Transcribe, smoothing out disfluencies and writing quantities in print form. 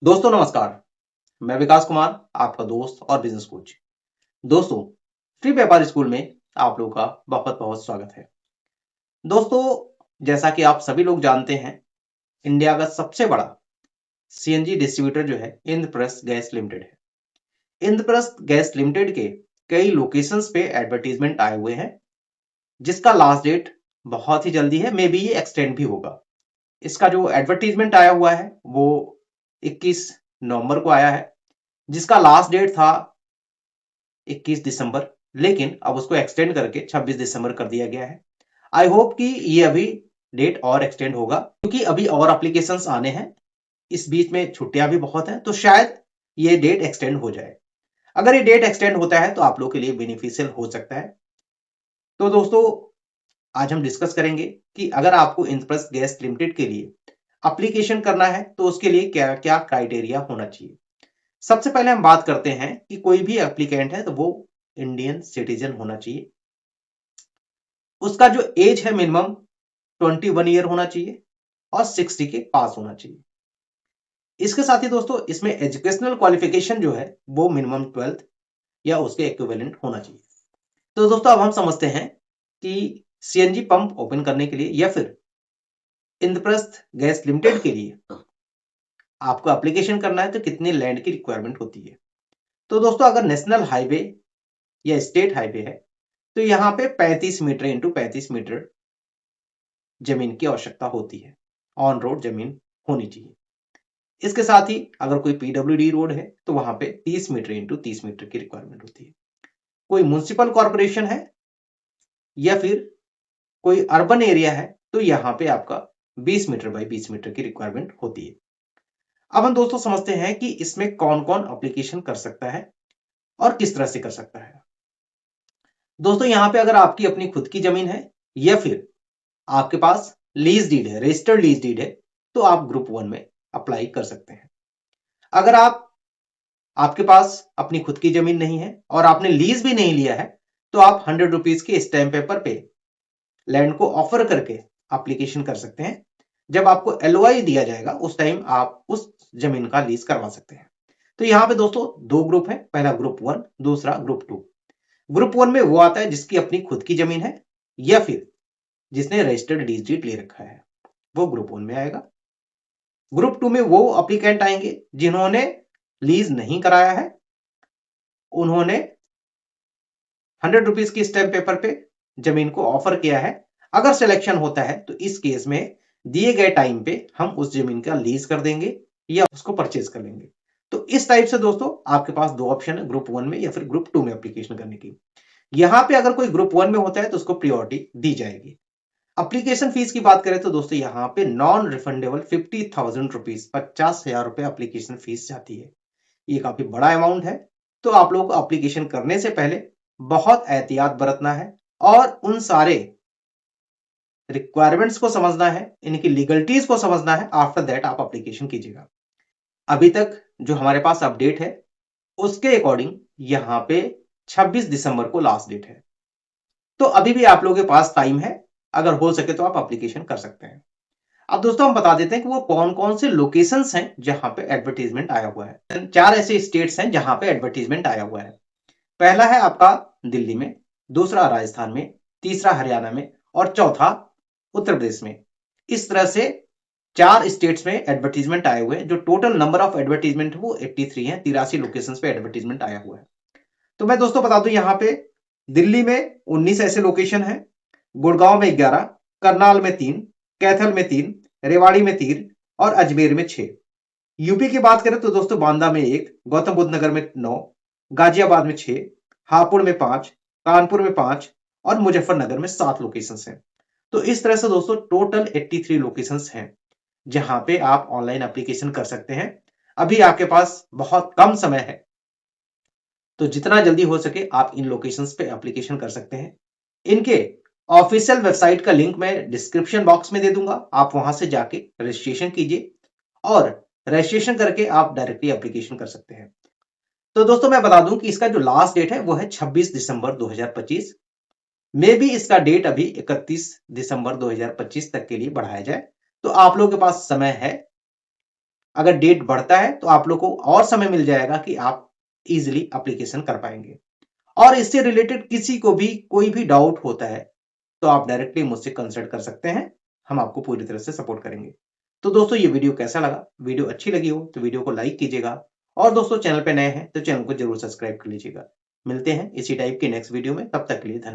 दोस्तों नमस्कार। मैं विकास कुमार, आपका दोस्त और बिजनेस कोच। दोस्तों, फ्री व्यापार स्कूल में आप लोगों का बहुत बहुत स्वागत है। दोस्तों, जैसा कि आप सभी लोग जानते हैं, इंडिया का सबसे बड़ा सीएनजी डिस्ट्रीब्यूटर जो है इंद्रप्रस्थ गैस लिमिटेड है। इंद्रप्रस्थ गैस लिमिटेड के कई लोकेशंस पे एडवर्टीजमेंट आए हुए हैं, जिसका लास्ट डेट बहुत ही जल्दी है, मे बी ये एक्सटेंड भी होगा। इसका जो एडवर्टीजमेंट आया हुआ है वो 21 नवंबर को आया है, जिसका लास्ट डेट था 21 दिसंबर, लेकिन अब उसको एक्सटेंड करके 26 दिसंबर कर दिया गया है। आई होप कि ये अभी डेट और एक्सटेंड होगा, क्योंकि अभी और एप्लीकेशंस आने हैं। इस बीच में छुट्टियां भी बहुत हैं, तो शायद ये डेट एक्सटेंड हो जाए। अगर ये डेट एक्सटेंड होता है तो आप लोग के लिए बेनिफिशियल हो सकता है। तो दोस्तों, आज हम डिस्कस करेंगे कि अगर आपको इंद्रप्रस्थ गैस लिमिटेड के लिए एप्लीकेशन करना है तो उसके लिए क्या क्या क्राइटेरिया होना चाहिए। सबसे पहले हम बात करते हैं कि कोई भी एप्लीकेंट है तो वो इंडियन सिटीजन होना चाहिए। उसका जो एज है मिनिमम 21 ईयर होना चाहिए और 60 के पास होना चाहिए। इसके साथ ही दोस्तों, इसमें एजुकेशनल क्वालिफिकेशन जो है वो मिनिमम 12th या उसके इक्विवेलेंट होना चाहिए। तो दोस्तों, अब हम समझते हैं कि सीएनजी पंप ओपन करने के लिए या फिर इंद्रप्रस्थ गैस लिमिटेड के लिए आपको एप्लीकेशन करना है तो कितने लैंड की रिक्वायरमेंट होती है। तो दोस्तों, अगर नेशनल हाईवे या स्टेट हाईवे है तो यहाँ पे 35 मीटर इंटू 35 मीटर जमीन की आवश्यकता होती है। ऑन रोड जमीन होनी चाहिए। इसके साथ ही अगर कोई पीडब्ल्यूडी रोड है तो वहां पे 30 मीटर इंटू 30 मीटर की रिक्वायरमेंट होती है। कोई म्युनिसिपल कॉर्पोरेशन है या फिर कोई अर्बन एरिया है तो यहाँ पे आपका 20 मीटर बाई 20 मीटर की रिक्वायरमेंट होती है। अब हम दोस्तों समझते हैं कि इसमें कौन कौन एप्लीकेशन कर सकता है और किस तरह से कर सकता है। दोस्तों, यहाँ पे अगर आपकी अपनी खुद की जमीन है या फिर आपके पास लीज डीड है, रजिस्टर्ड लीज डीड है, तो आप ग्रुप 1 में अप्लाई कर सकते हैं। अगर आपके पास अपनी खुद की जमीन नहीं है और आपने लीज भी नहीं लिया है तो आप 100 रुपीज के स्टैम्प पेपर पे लैंड को ऑफर करके एप्लीकेशन कर सकते हैं। जब आपको एलओआई दिया जाएगा उस टाइम आप उस जमीन का लीज करवा सकते हैं। तो यहाँ पे दोस्तों दो ग्रुप है, पहला ग्रुप 1, दूसरा ग्रुप 2। ग्रुप 1 में वो आता है जिसकी अपनी खुद की जमीन है या फिर जिसने रजिस्टर्ड लीज डीड ले रखा है, वो ग्रुप 1 में आएगा। ग्रुप 2 में वो एप्लीकेंट आएंगे जिन्होंने लीज नहीं कराया है, उन्होंने 100 रुपीज की स्टैम्प पेपर पे जमीन को ऑफर किया है। अगर सिलेक्शन होता है तो इस केस में दिए गए टाइम पे हम उस जमीन का लीज कर देंगे या उसको परचेज कर लेंगे। तो इस टाइप से दोस्तों आपके पास दो ऑप्शन है, ग्रुप 1 में या फिर ग्रुप 2 में एप्लीकेशन करने की। यहां पे अगर कोई ग्रुप 1 में होता है तो उसको प्रियोरिटी दी जाएगी। एप्लीकेशन फीस की बात करें तो दोस्तों यहाँ पे नॉन रिफंडेबल 50,000 रुपीज, 50,000 रुपए एप्लीकेशन फीस जाती है। ये काफी बड़ा अमाउंट है। तो आप लोगों को एप्लीकेशन करने से पहले बहुत एहतियात बरतना है और उन सारे रिक्वायरमेंट्स को समझना है, इनकी लीगलिटीज को समझना है। आफ्टर दैट आप एप्लीकेशन कीजिएगा। अभी तक जो हमारे पास अपडेट है उसके अकॉर्डिंग यहाँ पे 26 दिसंबर को लास्ट डेट है। तो अभी भी आप लोगों के पास टाइम है, अगर हो सके तो आप एप्लीकेशन कर सकते हैं। अब दोस्तों हम बता देते हैं कि वो कौन कौन से लोकेशंस हैं जहां पे एडवर्टीजमेंट आया हुआ है। 4 ऐसे स्टेट्स हैं जहां पे एडवर्टीजमेंट आया हुआ है। पहला है आपका दिल्ली में, दूसरा राजस्थान में, तीसरा हरियाणा में और चौथा उत्तर प्रदेश में। इस तरह से 4 स्टेट्स में एडवर्टीजमेंट आए हुए हैं। जो टोटल नंबर ऑफ एडवर्टीजमेंट वो 83 है। 83 लोकेशंस पे एडवर्टीजमेंट आया हुआ है। तो मैं दोस्तों बता दूं, यहाँ पे दिल्ली में 19 ऐसे लोकेशन है, गुड़गांव में 11, करनाल में 3, कैथल में 3, रेवाड़ी में 3 और अजमेर में 6। यूपी की बात करें तो दोस्तों बांदा में 1, गौतम बुद्ध नगर में 9, गाजियाबाद में 6, हापुड़ में 5, कानपुर में 5 और मुजफ्फरनगर में 7 लोकेशंस हैं। तो इस तरह से दोस्तों टोटल 83 लोकेशंस हैं जहां पे आप ऑनलाइन एप्लीकेशन कर सकते हैं। अभी आपके पास बहुत कम समय है, तो जितना जल्दी हो सके आप इन लोकेशंस पे एप्लीकेशन कर सकते हैं। इनके ऑफिशियल वेबसाइट का लिंक मैं डिस्क्रिप्शन बॉक्स में दे दूंगा, आप वहां से जाके रजिस्ट्रेशन कीजिए और रजिस्ट्रेशन करके आप डायरेक्टली एप्लीकेशन कर सकते हैं। तो दोस्तों मैं बता दूं कि इसका जो लास्ट डेट है वो है 26 दिसंबर 2025। मे भी इसका डेट अभी 31 दिसंबर 2025 तक के लिए बढ़ाया जाए। तो आप लोगों के पास समय है अगर डेट बढ़ता है तो आप लोग को और समय मिल जाएगा कि आप इजिली एप्लीकेशन कर पाएंगे। और इससे रिलेटेड किसी को भी कोई भी डाउट होता है तो आप डायरेक्टली मुझसे कंसल्ट कर सकते हैं, हम आपको पूरी तरह से सपोर्ट करेंगे। तो दोस्तों ये वीडियो कैसा लगा? वीडियो अच्छी लगी हो तो वीडियो को लाइक कीजिएगा, और दोस्तों चैनल पे नए हैं तो चैनल को जरूर सब्सक्राइब कर लीजिएगा। मिलते हैं इसी टाइप के नेक्स्ट वीडियो में, तब तक के लिए धन्यवाद।